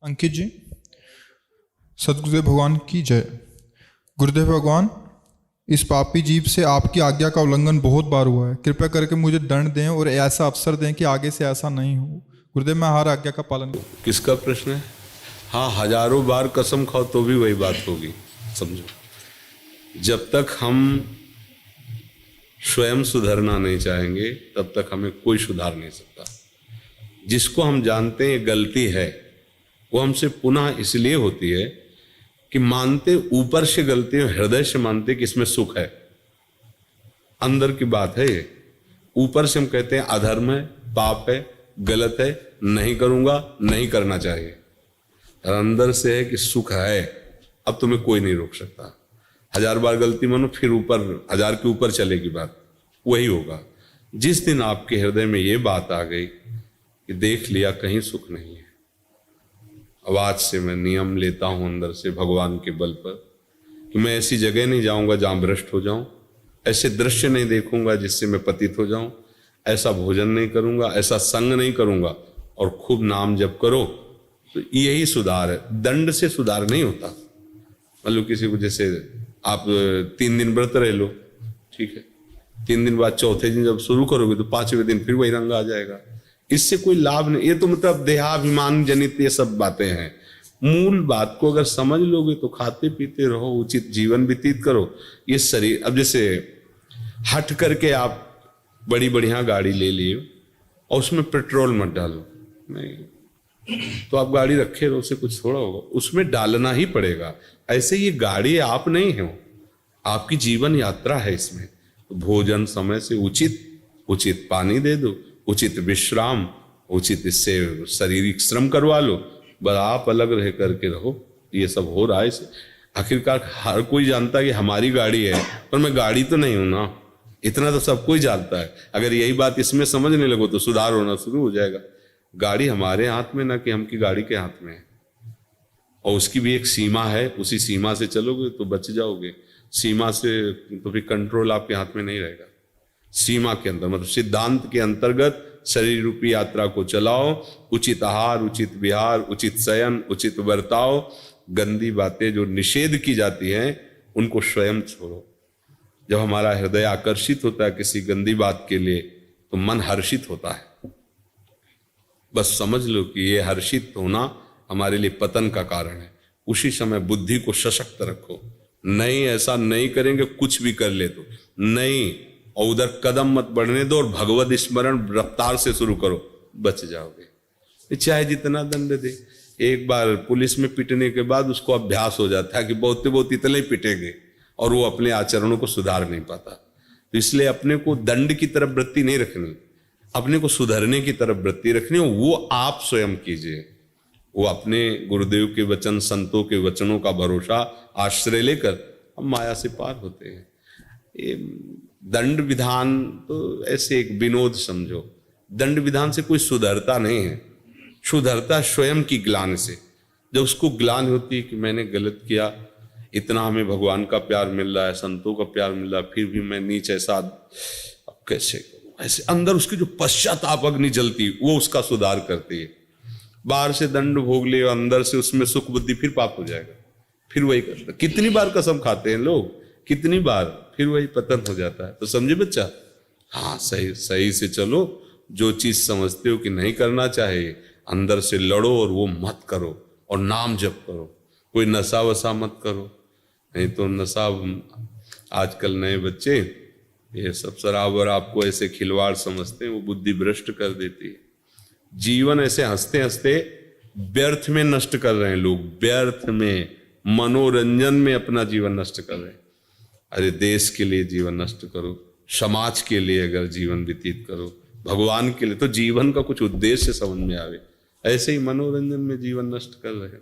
अंकित जी, सदगुरुदेव भगवान की जय। गुरुदेव भगवान, इस पापी जीव से आपकी आज्ञा का उल्लंघन बहुत बार हुआ है। कृपया करके मुझे दंड दें और ऐसा अवसर दें कि आगे से ऐसा नहीं हो। गुरुदेव, मैं हर आज्ञा का पालन करूं। किसका प्रश्न है? हाँ, हजारों बार कसम खाओ तो भी वही बात होगी। समझो, जब तक हम स्वयं सुधरना नहीं चाहेंगे तब तक हमें कोई सुधार नहीं सकता। जिसको हम जानते हैं गलती है, वो हमसे पुनः इसलिए होती है कि मानते ऊपर से गलती है, हृदय से मानते कि इसमें सुख है। अंदर की बात है ये। ऊपर से हम कहते हैं अधर्म है, पाप है, गलत है, नहीं करूंगा, नहीं करना चाहिए। और अंदर से है कि सुख है, अब तुम्हें कोई नहीं रोक सकता। हजार बार गलती मानो, फिर ऊपर हजार के ऊपर चलेगी बात, वही होगा। जिस दिन आपके हृदय में ये बात आ गई कि देख लिया कहीं सुख नहीं है, अब आज से मैं नियम लेता हूं अंदर से भगवान के बल पर कि मैं ऐसी जगह नहीं जाऊंगा जहां भ्रष्ट हो जाऊं, ऐसे दृश्य नहीं देखूंगा जिससे मैं पतित हो जाऊं, ऐसा भोजन नहीं करूंगा, ऐसा संग नहीं करूंगा, और खूब नाम जप करो। तो यही सुधार है, दंड से सुधार नहीं होता। मतलब किसी को जैसे आप 3 दिन व्रत रह लो, ठीक है, 3 दिन बाद चौथे दिन जब शुरू करोगे तो 5वें दिन फिर वही रंग आ जाएगा। इससे कोई लाभ नहीं। ये तो मतलब देहाभिमान जनित ये सब बातें हैं। मूल बात को अगर समझ लोगे तो खाते पीते रहो, उचित जीवन व्यतीत करो। ये शरीर, अब जैसे हट करके आप बड़ी बढ़िया गाड़ी ले लिए और उसमें पेट्रोल मत डालो, नहीं तो आप गाड़ी रखे रहो, उससे कुछ थोड़ा होगा, उसमें डालना ही पड़ेगा। ऐसे ये गाड़ी आप नहीं हो, आपकी जीवन यात्रा है। इसमें तो भोजन समय से उचित पानी दे दो, उचित विश्राम, उचित इससे शारीरिक श्रम करवा लो, बस आप अलग रह करके रहो। ये सब हो रहा है इसे। आखिरकार हर कोई जानता है कि हमारी गाड़ी है, पर मैं गाड़ी तो नहीं हूं ना, इतना तो सब कोई जानता है। अगर यही बात इसमें समझने लगो तो सुधार होना शुरू हो जाएगा। गाड़ी हमारे हाथ में ना कि हम की गाड़ी के हाथ में है, और उसकी भी एक सीमा है, उसी सीमा से चलोगे तो बच जाओगे। सीमा से तो फिर कंट्रोल आपके हाथ में नहीं रहेगा। सीमा के अंदर मतलब सिद्धांत के अंतर्गत शरीर रूपी यात्रा को चलाओ। उचित आहार, उचित विहार, उचित शयन, उचित बर्ताव। गंदी बातें जो निषेध की जाती हैं उनको स्वयं छोड़ो। जब हमारा हृदय आकर्षित होता है किसी गंदी बात के लिए तो मन हर्षित होता है। बस समझ लो कि ये हर्षित होना हमारे लिए पतन का कारण है। उसी समय बुद्धि को सशक्त रखो। नहीं, ऐसा नहीं करेंगे, कुछ भी कर ले तो नहीं, और उधर कदम मत बढ़ने दो, और भगवत स्मरण रफ्तार से शुरू करो, बच जाओगे। चाहे जितना दंड दे। एक बार पुलिस में पिटने के बाद उसको अभ्यास हो जाता है कि बहुत इतने ही पिटेंगे, और वो अपने आचरणों को सुधार नहीं पाता। तो इसलिए अपने को दंड की तरफ वृत्ति नहीं रखनी, अपने को सुधरने की तरफ वृत्ति रखनी, वो आप स्वयं कीजिए। वो अपने गुरुदेव के वचन, संतों के वचनों का भरोसा आश्रय लेकर हम माया से पार होते हैं। ये दंड विधान तो ऐसे एक विनोद समझो। दंड विधान से कोई सुधरता नहीं है, सुधरता स्वयं की ग्लानि से। जब उसको ग्लानि होती है कि मैंने गलत किया, इतना हमें भगवान का प्यार मिल रहा है, संतों का प्यार मिल रहा है, फिर भी मैं नीच ऐसा, अब कैसे करूं, ऐसे अंदर उसकी जो पश्चाताप अग्नि जलती वो उसका सुधार करती है। बाहर से दंड भोग ले, अंदर से उसमें सुख बुद्धि, फिर पाप हो जाएगा, फिर वही करता। कितनी बार कसम खाते हैं लोग, कितनी बार, फिर वही पतन हो जाता है। तो समझे बच्चा? हाँ, सही से चलो। जो चीज समझते हो कि नहीं करना चाहिए, अंदर से लड़ो और वो मत करो, और नाम जप करो। कोई नशा वशा मत करो, नहीं तो नशा, आजकल नए बच्चे ये सब शराब और आपको ऐसे खिलवाड़ समझते हैं, वो बुद्धि भ्रष्ट कर देती है। जीवन ऐसे हंसते हंसते व्यर्थ में नष्ट कर रहे हैं लोग, व्यर्थ में, मनोरंजन में अपना जीवन नष्ट कर रहे हैं। अरे देश के लिए जीवन नष्ट करो, समाज के लिए अगर जीवन व्यतीत करो, भगवान के लिए, तो जीवन का कुछ उद्देश्य समझ में आवे। ऐसे ही मनोरंजन में जीवन नष्ट कर रहे हैं।